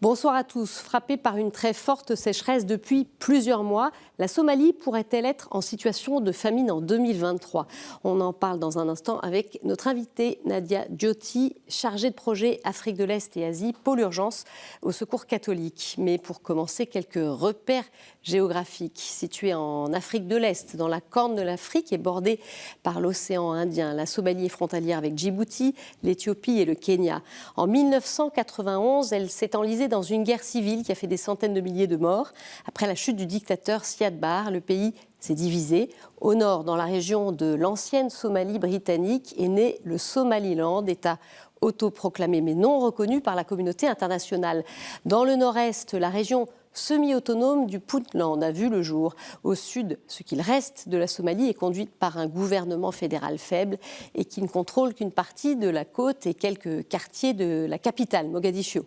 Bonsoir à tous. Frappée par une très forte sécheresse depuis plusieurs mois, la Somalie pourrait-elle être en situation de famine en 2023 ? On en parle dans un instant avec notre invitée Nadia Djoti, chargée de projet Afrique de l'Est et Asie, pôle urgence au Secours catholique. Mais pour commencer, quelques repères géographiques. Située en Afrique de l'Est, dans la corne de l'Afrique et bordée par l'océan Indien, la Somalie est frontalière avec Djibouti, l'Éthiopie et le Kenya. En 1991, elle s'est enlisée dans une guerre civile qui a fait des centaines de milliers de morts. Après la chute du dictateur Siad Barre, le pays s'est divisé. Au nord, dans la région de l'ancienne Somalie britannique, est né le Somaliland, État autoproclamé mais non reconnu par la communauté internationale. Dans le nord-est, la région semi-autonome du Puntland a vu le jour. Au sud, ce qu'il reste de la Somalie est conduite par un gouvernement fédéral faible et qui ne contrôle qu'une partie de la côte et quelques quartiers de la capitale, Mogadiscio.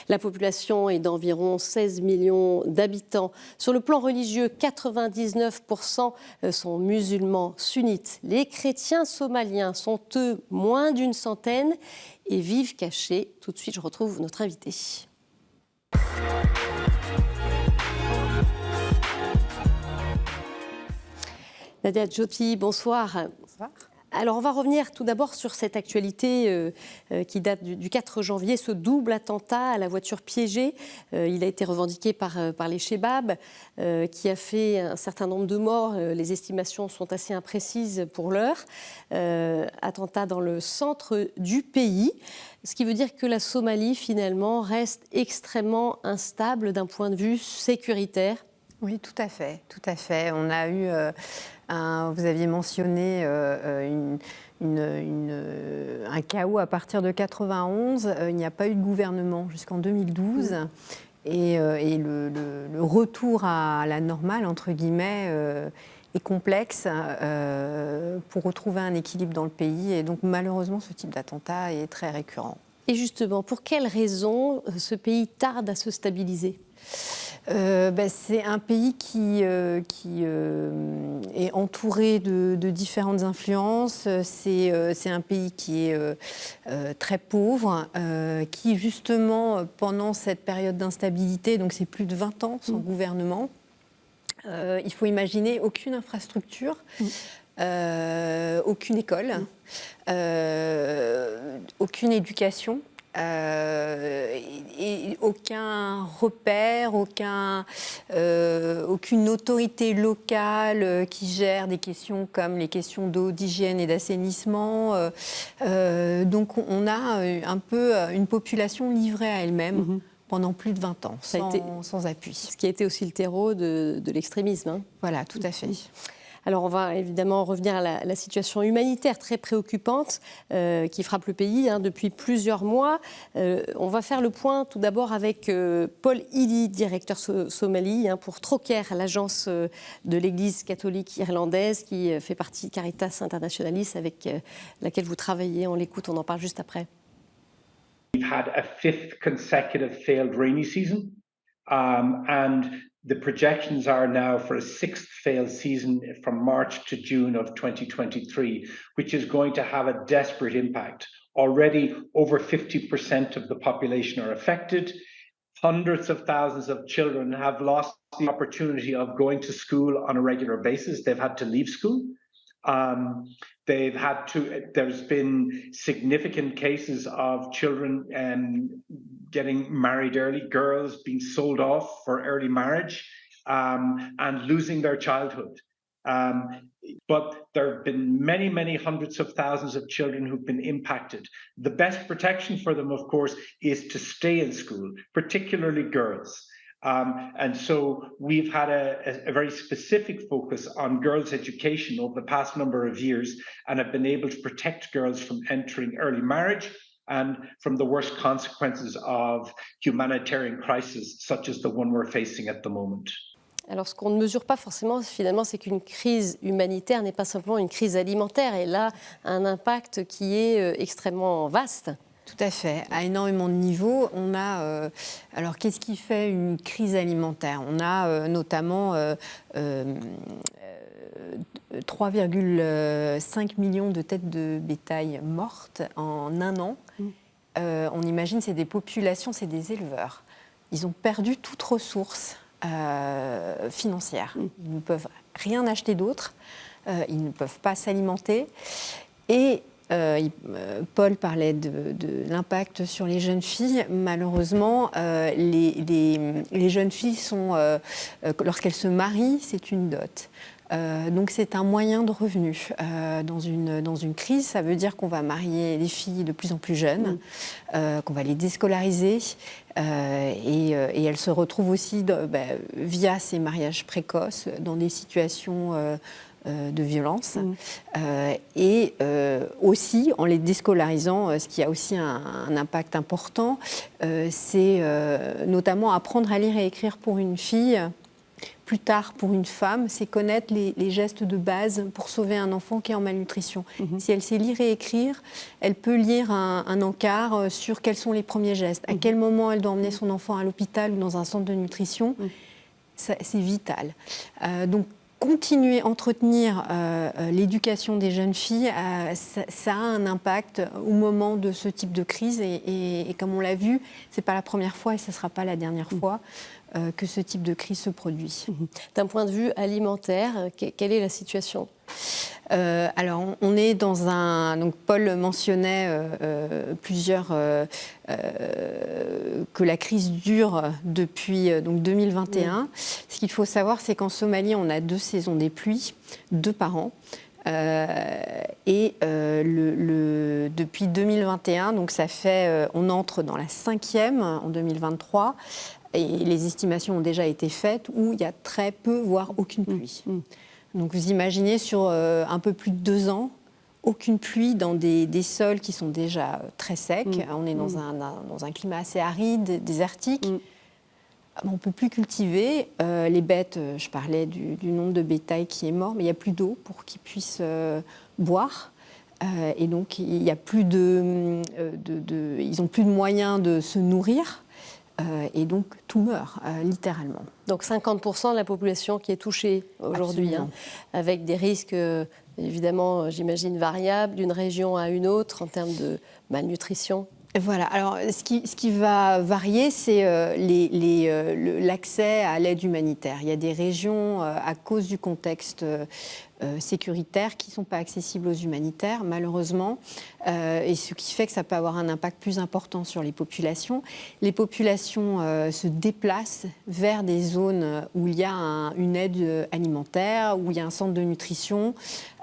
La population est d'environ 16 millions d'habitants. Sur le plan religieux, 99% sont musulmans sunnites. Les chrétiens somaliens sont, eux, moins d'une centaine et vivent cachés. Tout de suite, je retrouve notre invité. Nadia Djoti, bonsoir. Bonsoir. Alors, on va revenir tout d'abord sur cette actualité qui date du 4 janvier, ce double attentat à la voiture piégée. Il a été revendiqué par les Chebab, qui a fait un certain nombre de morts. Les estimations sont assez imprécises pour l'heure. Attentat dans le centre du pays, ce qui veut dire que la Somalie, finalement, reste extrêmement instable d'un point de vue sécuritaire. Oui, tout à fait, tout à fait. On a eu, vous aviez mentionné un chaos à partir de 91. Il n'y a pas eu de gouvernement jusqu'en 2012. Et le retour à la normale, entre guillemets, est complexe pour retrouver un équilibre dans le pays. Et donc, malheureusement, ce type d'attentat est très récurrent. Et justement, pour quelles raisons ce pays tarde à se stabiliser ? C'est un pays qui est entouré de différentes influences. C'est un pays qui est très pauvre, qui justement, pendant cette période d'instabilité, donc c'est plus de 20 ans sans gouvernement, il faut imaginer aucune infrastructure, aucune école, aucune éducation. Et aucun repère, aucune autorité locale qui gère des questions comme les questions d'eau, d'hygiène et d'assainissement. Donc on a un peu une population livrée à elle-même pendant plus de 20 ans, sans appui. Ce qui a été aussi le terreau de l'extrémisme. Hein. Voilà, tout à fait. Alors, on va évidemment revenir à la situation humanitaire très préoccupante qui frappe le pays depuis plusieurs mois. On va faire le point tout d'abord avec Paul Ely, directeur Somalie pour Trocaire, l'agence de l'Église catholique irlandaise qui fait partie de Caritas Internationalis avec laquelle vous travaillez. On l'écoute, on en parle juste après. We've had a fifth consecutive failed rainy season, and the projections are now for a sixth failed season from March to June of 2023, which is going to have a desperate impact. Already, over 50% of the population are affected. Hundreds of thousands of children have lost the opportunity of going to school on a regular basis. They've had to leave school. There's been significant cases of children getting married early, girls being sold off for early marriage and losing their childhood. But there have been many, many hundreds of thousands of children who've been impacted. The best protection for them, of course, is to stay in school, particularly girls. And so we've had a very specific focus on girls' education over the past number of years and have been able to protect girls from entering early marriage and from the worst consequences of humanitarian crises such as the one we're facing at the moment. Alors, ce qu'on ne mesure pas forcément, finalement, c'est qu'une crise humanitaire n'est pas simplement une crise alimentaire. Elle a un impact qui est extrêmement vaste. Tout à fait, à énormément de niveaux. On a, alors qu'est-ce qui fait une crise alimentaire ? On a notamment 3,5 millions de têtes de bétail mortes en un an. On imagine, c'est des populations, c'est des éleveurs. ils ont perdu toute ressource financière. Ils ne peuvent rien acheter d'autre, ils ne peuvent pas s'alimenter. Et Paul parlait de l'impact sur les jeunes filles. Malheureusement, les jeunes filles lorsqu'elles se marient, c'est une dot. Donc c'est un moyen de revenu. Dans une crise, ça veut dire qu'on va marier les filles de plus en plus jeunes, qu'on va les déscolariser, et elles se retrouvent aussi, via ces mariages précoces, dans des situations de violence. Et aussi, en les déscolarisant, ce qui a aussi un impact important, c'est notamment apprendre à lire et écrire pour une fille. Plus tard, pour une femme, c'est connaître les gestes de base pour sauver un enfant qui est en malnutrition. Si elle sait lire et écrire, elle peut lire un encart sur quels sont les premiers gestes, à quel moment elle doit emmener son enfant à l'hôpital ou dans un centre de nutrition. C'est vital. Donc, continuer à entretenir l'éducation des jeunes filles, ça a un impact au moment de ce type de crise. Et comme on l'a vu, ce n'est pas la première fois et ce ne sera pas la dernière fois que ce type de crise se produit. D'un point de vue alimentaire, quelle est la situation ? Alors, on est dans un... Donc, Paul mentionnait que la crise dure depuis 2021. Ce qu'il faut savoir, c'est qu'en Somalie, on a 2 saisons des pluies, 2 par an. Depuis 2021, donc ça fait, on entre dans la 5e en 2023, et les estimations ont déjà été faites où il y a très peu, voire aucune pluie. Donc vous imaginez sur un peu plus de 2 ans, aucune pluie dans des sols qui sont déjà très secs. On est dans un climat assez aride, désertique. On ne peut plus cultiver. Les bêtes, je parlais du nombre de bétail qui est mort, mais il n'y a plus d'eau pour qu'ils puissent boire. Et donc, il y a plus ils n'ont plus de moyens de se nourrir. Et donc, tout meurt, littéralement. Donc 50% de la population qui est touchée aujourd'hui, avec des risques, évidemment, j'imagine, variables d'une région à une autre en termes de malnutrition. Voilà. Alors, ce qui va varier, c'est l'accès à l'aide humanitaire. Il y a des régions, à cause du contexte sécuritaires qui ne sont pas accessibles aux humanitaires, malheureusement, et ce qui fait que ça peut avoir un impact plus important sur les populations. Les populations se déplacent vers des zones où il y a une aide alimentaire, où il y a un centre de nutrition,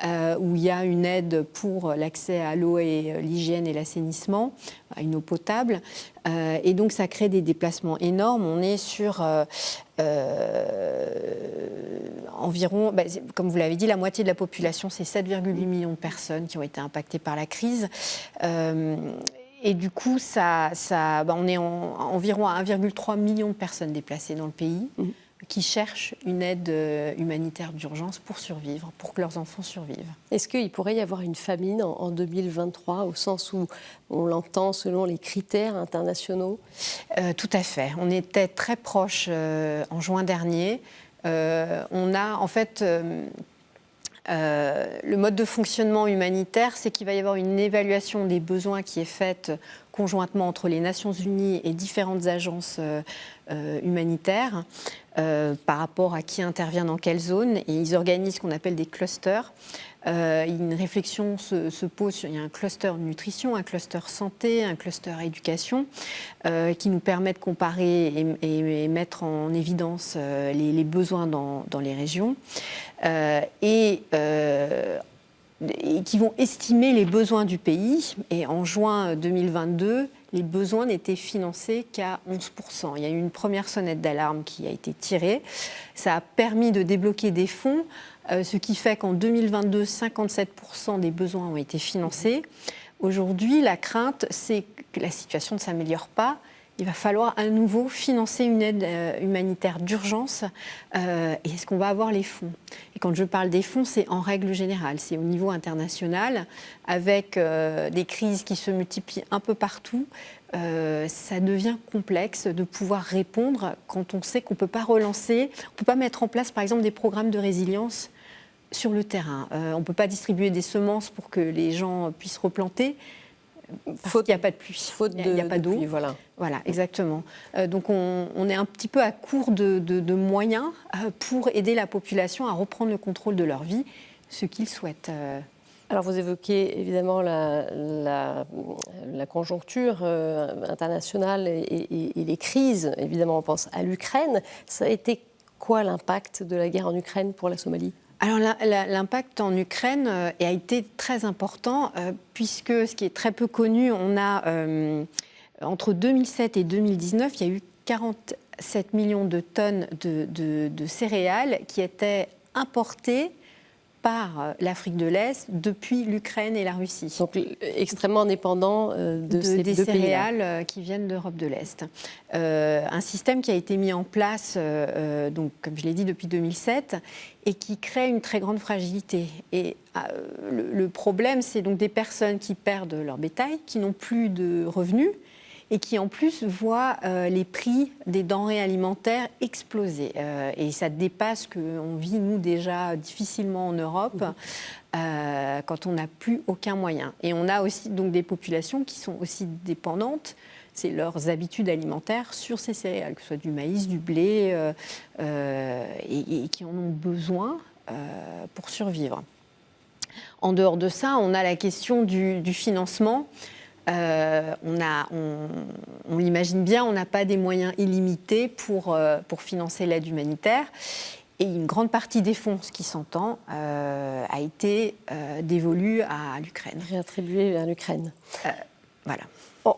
où il y a une aide pour l'accès à l'eau et l'hygiène et l'assainissement, à une eau potable. Et donc ça crée des déplacements énormes. On est sur environ, comme vous l'avez dit, la moitié de la population, c'est 7,8 millions de personnes qui ont été impactées par la crise. Et du coup, on est environ à 1,3 million de personnes déplacées dans le pays qui cherchent une aide humanitaire d'urgence pour survivre, pour que leurs enfants survivent. Est-ce qu'il pourrait y avoir une famine en 2023, au sens où on l'entend selon les critères internationaux ? Tout à fait. On était très proche en juin dernier. On a en fait... le mode de fonctionnement humanitaire, c'est qu'il va y avoir une évaluation des besoins qui est faite conjointement entre les Nations Unies et différentes agences humanitaires par rapport à qui intervient dans quelle zone. Et ils organisent ce qu'on appelle des clusters. Une réflexion se pose sur, il y a un cluster nutrition, un cluster santé, un cluster éducation, qui nous permet de comparer et mettre en évidence les besoins dans les régions, et qui vont estimer les besoins du pays. Et en juin 2022, les besoins n'étaient financés qu'à 11%. Il y a eu une première sonnette d'alarme qui a été tirée. Ça a permis de débloquer des fonds, ce qui fait qu'en 2022, 57% des besoins ont été financés. Aujourd'hui, la crainte, c'est que la situation ne s'améliore pas. Il va falloir à nouveau financer une aide humanitaire d'urgence. Et est-ce qu'on va avoir les fonds ? Et quand je parle des fonds, c'est en règle générale, c'est au niveau international, avec des crises qui se multiplient un peu partout. Ça devient complexe de pouvoir répondre quand on sait qu'on ne peut pas relancer, on ne peut pas mettre en place par exemple des programmes de résilience sur le terrain. On ne peut pas distribuer des semences pour que les gens puissent replanter. parce qu'il n'y a pas de pluie. Faute Il n'y a pas d'eau. pluie, voilà. Voilà, exactement. Donc on est un petit peu à court de moyens pour aider la population à reprendre le contrôle de leur vie, ce qu'ils souhaitent. Alors vous évoquez évidemment la conjoncture internationale et les crises. Évidemment, on pense à l'Ukraine. Ça a été quoi l'impact de la guerre en Ukraine pour la Somalie ? Alors l'impact en Ukraine a été très important puisque, ce qui est très peu connu, on a entre 2007 et 2019, il y a eu 47 millions de tonnes de céréales qui étaient importées par l'Afrique de l'Est depuis l'Ukraine et la Russie. Donc extrêmement dépendant de ces des deux céréales qui viennent d'Europe de l'Est. Un système qui a été mis en place, donc, comme je l'ai dit, depuis 2007 et qui crée une très grande fragilité. Et le problème, c'est donc des personnes qui perdent leur bétail, qui n'ont plus de revenus et qui en plus voient les prix des denrées alimentaires exploser. Et ça dépasse ce qu'on vit, nous, déjà difficilement en Europe, quand on n'a plus aucun moyen. Et on a aussi donc des populations qui sont aussi dépendantes, c'est leurs habitudes alimentaires sur ces céréales, que ce soit du maïs, du blé, et qui en ont besoin pour survivre. En dehors de ça, on a la question du financement. On l'imagine bien, on n'a pas des moyens illimités pour financer l'aide humanitaire. Et une grande partie des fonds, ce qui s'entend, a été dévolue à l'Ukraine. Réattribué à l'Ukraine. Voilà.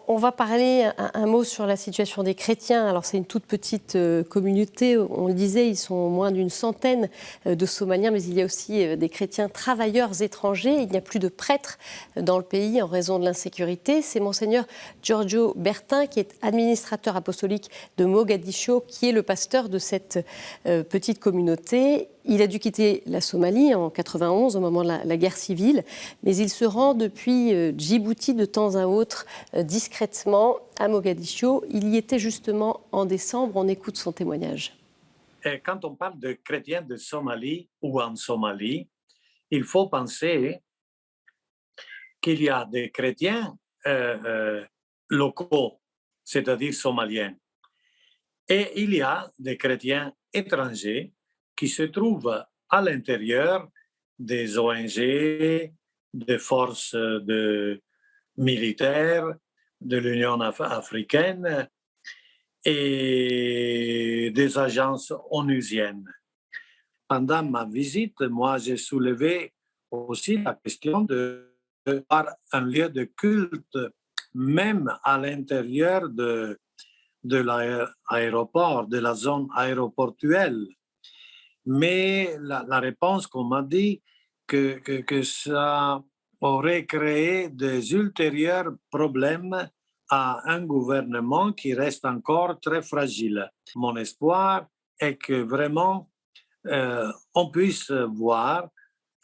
On va parler un mot sur la situation des chrétiens. Alors c'est une toute petite communauté, on le disait, ils sont moins d'une centaine de Somaliens, mais il y a aussi des chrétiens travailleurs étrangers. Il n'y a plus de prêtres dans le pays en raison de l'insécurité. C'est monseigneur Giorgio Bertin, qui est administrateur apostolique de Mogadiscio, qui est le pasteur de cette petite communauté. Il a dû quitter la Somalie en 1991, au moment de la guerre civile, mais il se rend depuis Djibouti de temps à autre, discrètement, à Mogadiscio. Il y était justement en décembre. On écoute son témoignage. Et quand on parle de chrétiens de Somalie ou en Somalie, il faut penser qu'il y a des chrétiens locaux, c'est-à-dire somaliens, et il y a des chrétiens étrangers qui se trouvent à l'intérieur des ONG, des forces militaires de l'Union africaine et des agences onusiennes. Pendant ma visite, moi, j'ai soulevé aussi la question de voir un lieu de culte, même à l'intérieur de l'aéroport, de la zone aéroportuelle. Mais la réponse qu'on m'a dit, que ça aurait créé des ultérieurs problèmes à un gouvernement qui reste encore très fragile. Mon espoir est que vraiment on puisse voir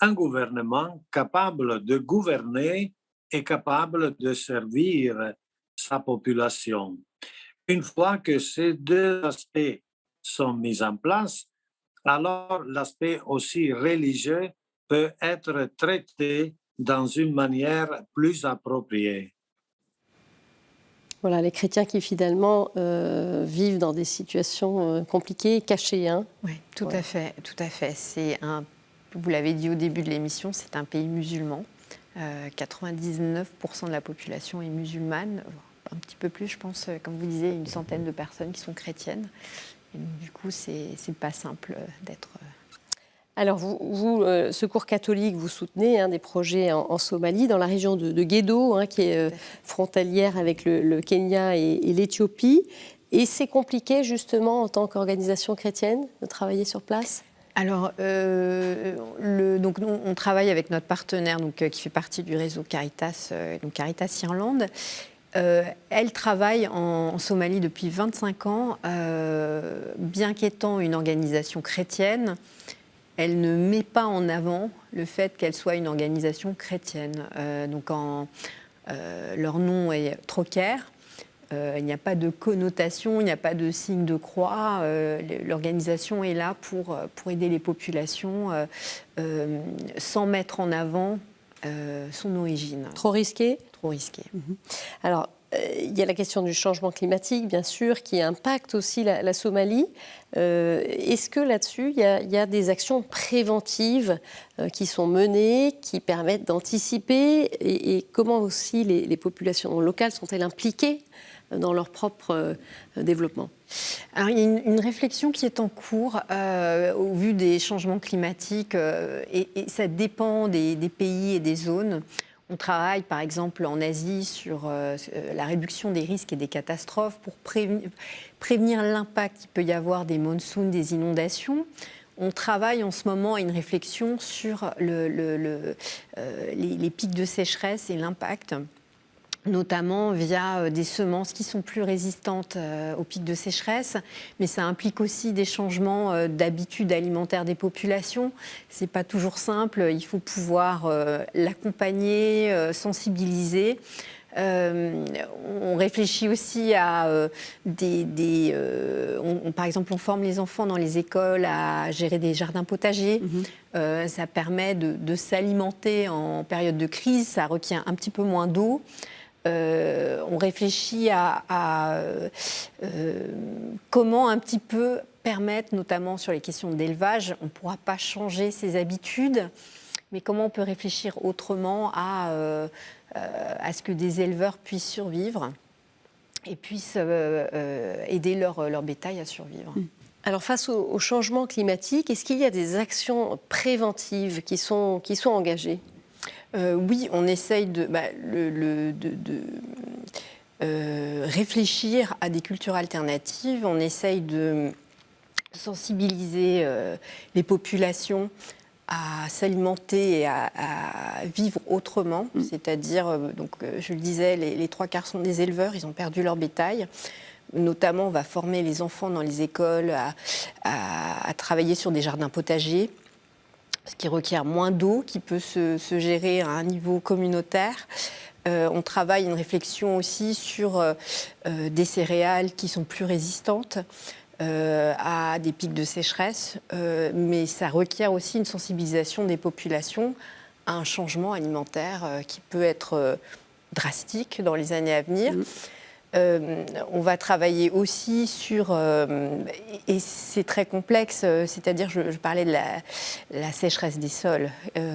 un gouvernement capable de gouverner et capable de servir sa population. Une fois que ces deux aspects sont mis en place, alors l'aspect aussi religieux peut être traité dans une manière plus appropriée. Voilà, les chrétiens qui finalement vivent dans des situations compliquées, cachées. Hein. Oui, tout à fait. Vous l'avez dit au début de l'émission, c'est un pays musulman. 99% de la population est musulmane. Un petit peu plus, je pense, comme vous disiez, une centaine de personnes qui sont chrétiennes. Et donc, du coup, c'est pas simple d'être... Alors, vous Secours catholique, vous soutenez des projets en Somalie, dans la région de Guédo, qui est frontalière avec le Kenya et l'Éthiopie. Et c'est compliqué, justement, en tant qu'organisation chrétienne, de travailler sur place ? Alors, donc nous, on travaille avec notre partenaire qui fait partie du réseau Caritas, donc Caritas Irlande. Elle travaille en Somalie depuis 25 ans, bien qu'étant une organisation chrétienne. Elle ne met pas en avant le fait qu'elle soit une organisation chrétienne. Leur nom est Trocaire. Il n'y a pas de connotation, il n'y a pas de signe de croix. L'organisation est là pour aider les populations sans mettre en avant son origine. Trop risqué ? trop risqué. Alors, il y a la question du changement climatique, bien sûr, qui impacte aussi la Somalie. Est-ce que là-dessus, il y a des actions préventives qui sont menées, qui permettent d'anticiper et comment aussi les populations locales sont-elles impliquées dans leur propre développement? Alors, il y a une réflexion qui est en cours au vu des changements climatiques et ça dépend des pays et des zones. On travaille par exemple en Asie sur la réduction des risques et des catastrophes pour prévenir l'impact qu'il peut y avoir des monsoons, des inondations. On travaille en ce moment à une réflexion sur les pics de sécheresse et l'impact, notamment via des semences qui sont plus résistantes aux pics de sécheresse, mais ça implique aussi des changements d'habitudes alimentaires des populations. C'est pas toujours simple, il faut pouvoir l'accompagner, sensibiliser. On réfléchit aussi à par exemple, on forme les enfants dans les écoles à gérer des jardins potagers. Ça permet de s'alimenter en période de crise, ça requiert un petit peu moins d'eau. On réfléchit à comment un petit peu permettre, notamment sur les questions d'élevage, on ne pourra pas changer ses habitudes, mais comment on peut réfléchir autrement à ce que des éleveurs puissent survivre et puissent aider leur bétail à survivre. Alors face au changement climatique, est-ce qu'il y a des actions préventives qui sont engagées ? Oui, on essaye de réfléchir à des cultures alternatives, on essaye de sensibiliser les populations à s'alimenter et à vivre autrement, c'est-à-dire, je le disais, les 3/4 sont des éleveurs, ils ont perdu leur bétail. Notamment, on va former les enfants dans les écoles à travailler sur des jardins potagers, ce qui requiert moins d'eau, qui peut se gérer à un niveau communautaire. On travaille une réflexion aussi sur des céréales qui sont plus résistantes à des pics de sécheresse, mais ça requiert aussi une sensibilisation des populations à un changement alimentaire qui peut être drastique dans les années à venir. On va travailler aussi sur, et c'est très complexe, c'est-à-dire je parlais de la sécheresse des sols,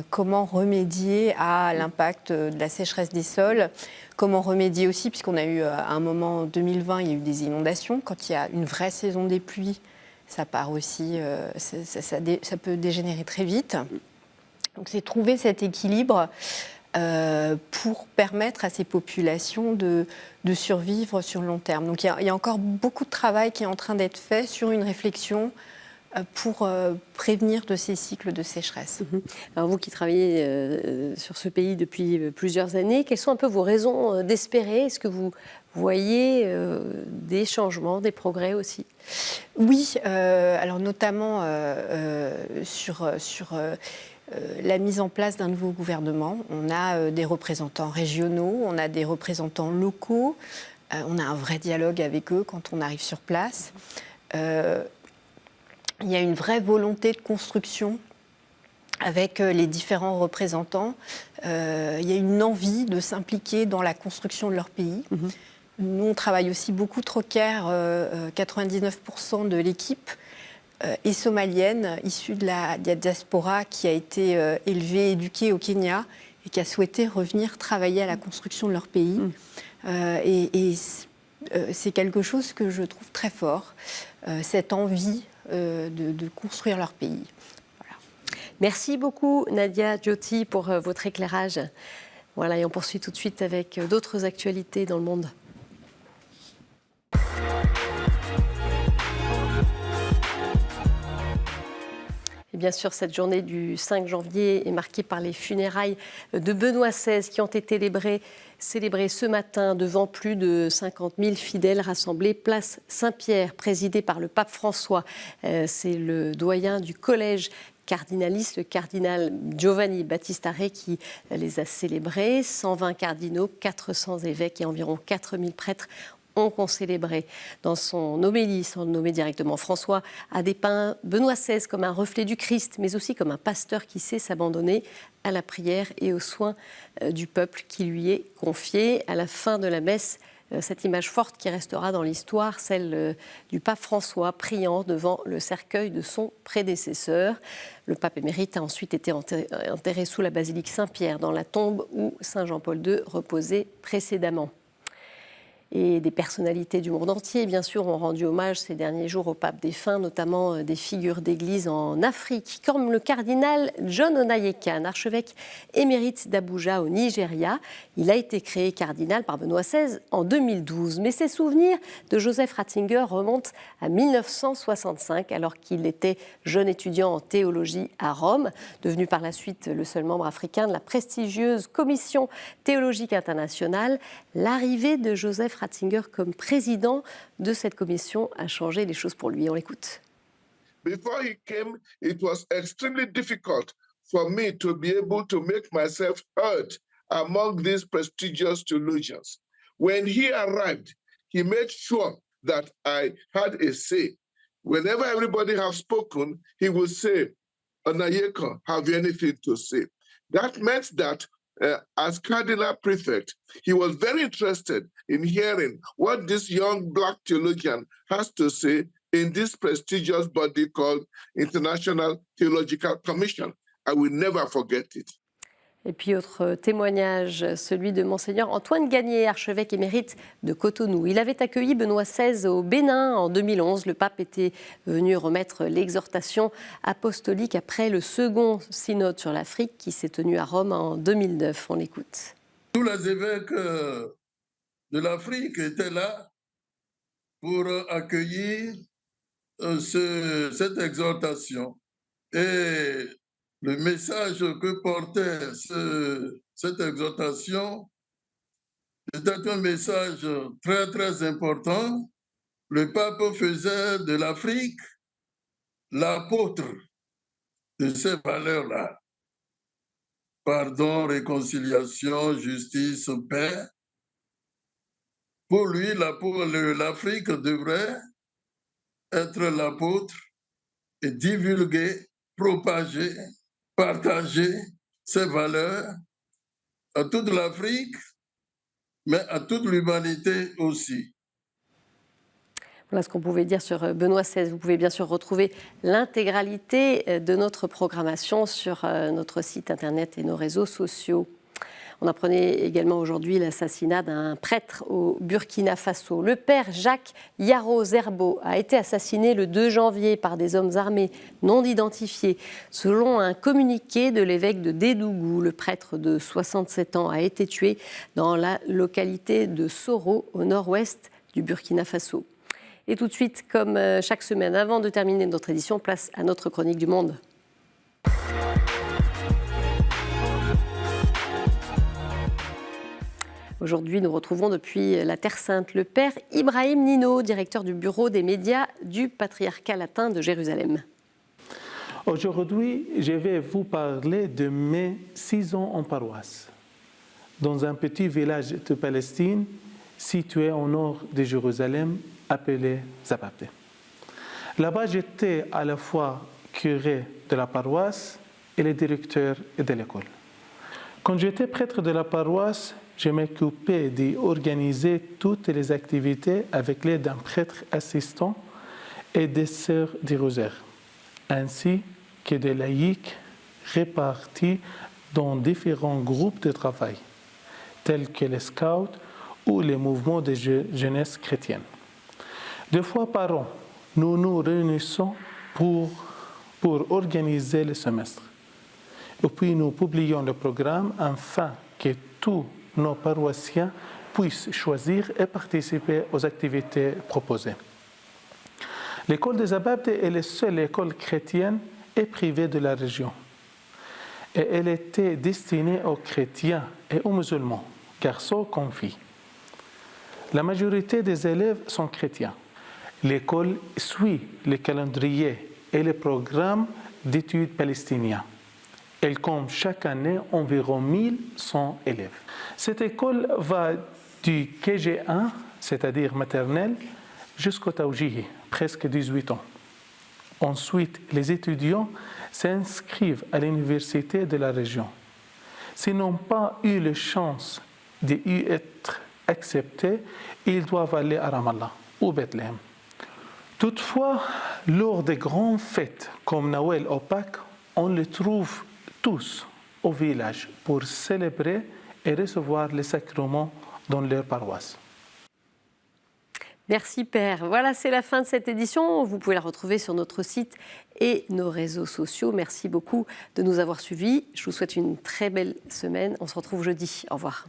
comment remédier à l'impact de la sécheresse des sols, comment remédier aussi, puisqu'on a eu à un moment en 2020, il y a eu des inondations, quand il y a une vraie saison des pluies, ça part aussi, ça peut dégénérer très vite. Donc c'est trouver cet équilibre pour permettre à ces populations de survivre sur le long terme. Donc il y a encore beaucoup de travail qui est en train d'être fait sur une réflexion pour prévenir de ces cycles de sécheresse. Alors vous qui travaillez sur ce pays depuis plusieurs années, quelles sont un peu vos raisons d'espérer ? Est-ce que vous voyez des changements, des progrès aussi ? Oui, alors notamment sur la mise en place d'un nouveau gouvernement. On a des représentants régionaux, on a des représentants locaux, on a un vrai dialogue avec eux quand on arrive sur place. Il y a une vraie volonté de construction avec les différents représentants. Il y a une envie de s'impliquer dans la construction de leur pays. Nous, on travaille aussi beaucoup troquère, 99% de l'équipe est somalienne, issue de la diaspora qui a été élevée, éduquée au Kenya et qui a souhaité revenir travailler à la construction de leur pays. C'est quelque chose que je trouve très fort, cette envie de construire leur pays. Voilà. Merci beaucoup Nadia Jyoti pour votre éclairage. Voilà, et on poursuit tout de suite avec d'autres actualités dans le monde. Et bien sûr, cette journée du 5 janvier est marquée par les funérailles de Benoît XVI qui ont été célébrées ce matin devant plus de 50 000 fidèles rassemblés place Saint-Pierre, présidée par le pape François. C'est le doyen du collège cardinaliste, le cardinal Giovanni Battista Re, qui les a célébrés. 120 cardinaux, 400 évêques et environ 4 000 prêtres ont concélébré. Dans son homélie, sans le nommer directement, François a dépeint Benoît XVI comme un reflet du Christ, mais aussi comme un pasteur qui sait s'abandonner à la prière et aux soins du peuple qui lui est confié. À la fin de la messe, cette image forte qui restera dans l'histoire, celle du pape François priant devant le cercueil de son prédécesseur. Le pape émérite a ensuite été enterré sous la basilique Saint-Pierre, dans la tombe où Saint Jean-Paul II reposait précédemment. Et des personnalités du monde entier, bien sûr, ont rendu hommage ces derniers jours au pape défunt, notamment des figures d'église en Afrique, comme le cardinal John Onayekhan, archevêque émérite d'Abuja au Nigeria. Il a été créé cardinal par Benoît XVI en 2012, mais ses souvenirs de Joseph Ratzinger remontent à 1965, alors qu'il était jeune étudiant en théologie à Rome, devenu par la suite le seul membre africain de la prestigieuse Commission théologique internationale. L'arrivée de Joseph Ratzinger comme président de cette commission a changé les choses pour lui. On l'écoute. Before he came, it was extremely difficult for me to be able to make myself heard among these prestigious theologians. When he arrived, he made sure that I had a say. Whenever everybody has spoken, he would say, Onayekhan, have you anything to say? That meant that as Cardinal Prefect, he was very interested in hearing what this young Black theologian has to say in this prestigious body called International Theological Commission. I will never forget it. Et puis autre témoignage, celui de Monseigneur Antoine Gagné, archevêque émérite de Cotonou. Il avait accueilli Benoît XVI au Bénin en 2011. Le pape était venu remettre l'exhortation apostolique après le second synode sur l'Afrique qui s'est tenu à Rome en 2009. On l'écoute. Tous les évêques de l'Afrique étaient là pour accueillir cette exhortation. Et le message que portait cette exhortation était un message très, très important. Le pape faisait de l'Afrique l'apôtre de ces valeurs-là. Pardon, réconciliation, justice, paix. Pour lui, l'Afrique devrait être l'apôtre et divulguer, propager, partager ces valeurs à toute l'Afrique, mais à toute l'humanité aussi. Voilà ce qu'on pouvait dire sur Benoît XVI. Vous pouvez bien sûr retrouver l'intégralité de notre programmation sur notre site internet et nos réseaux sociaux. On apprenait également aujourd'hui l'assassinat d'un prêtre au Burkina Faso. Le père Jacques Yaro Zerbo a été assassiné le 2 janvier par des hommes armés non identifiés. Selon un communiqué de l'évêque de Dédougou, le prêtre de 67 ans a été tué dans la localité de Soro, au nord-ouest du Burkina Faso. Et tout de suite, comme chaque semaine, avant de terminer notre édition, place à notre chronique du monde. Aujourd'hui, nous retrouvons depuis la Terre Sainte le père Ibrahim Nino, directeur du bureau des médias du Patriarcat latin de Jérusalem. Aujourd'hui, je vais vous parler de mes 6 ans en paroisse, dans un petit village de Palestine situé au nord de Jérusalem, appelé Zabapé. Là-bas, j'étais à la fois curé de la paroisse et le directeur de l'école. Quand j'étais prêtre de la paroisse, je m'occupais d'organiser toutes les activités avec l'aide d'un prêtre assistant et des sœurs du rosaire, ainsi que des laïcs répartis dans différents groupes de travail, tels que les scouts ou les mouvements de jeunesse chrétienne. 2 fois par an, nous nous réunissons pour organiser le semestre. Et puis nous publions le programme afin que tous nos paroissiens puissent choisir et participer aux activités proposées. L'école des Zabapé est la seule école chrétienne et privée de la région. Et elle était destinée aux chrétiens et aux musulmans, garçons comme filles. La majorité des élèves sont chrétiens. L'école suit le calendrier et le programme d'études palestiniens. Elle compte chaque année environ 1100 élèves. Cette école va du KG1 c'est-à-dire maternelle, jusqu'au Tawjihi, presque 18 ans. Ensuite, les étudiants s'inscrivent à l'université de la région. S'ils n'ont pas eu la chance d'y être acceptés, ils doivent aller à Ramallah ou Bethléem. Toutefois, lors des grandes fêtes comme Noël ou Pâques, on les trouve tous au village pour célébrer et recevoir les sacrements dans leur paroisse. Merci Père. Voilà, c'est la fin de cette édition. Vous pouvez la retrouver sur notre site et nos réseaux sociaux. Merci beaucoup de nous avoir suivis. Je vous souhaite une très belle semaine. On se retrouve jeudi. Au revoir.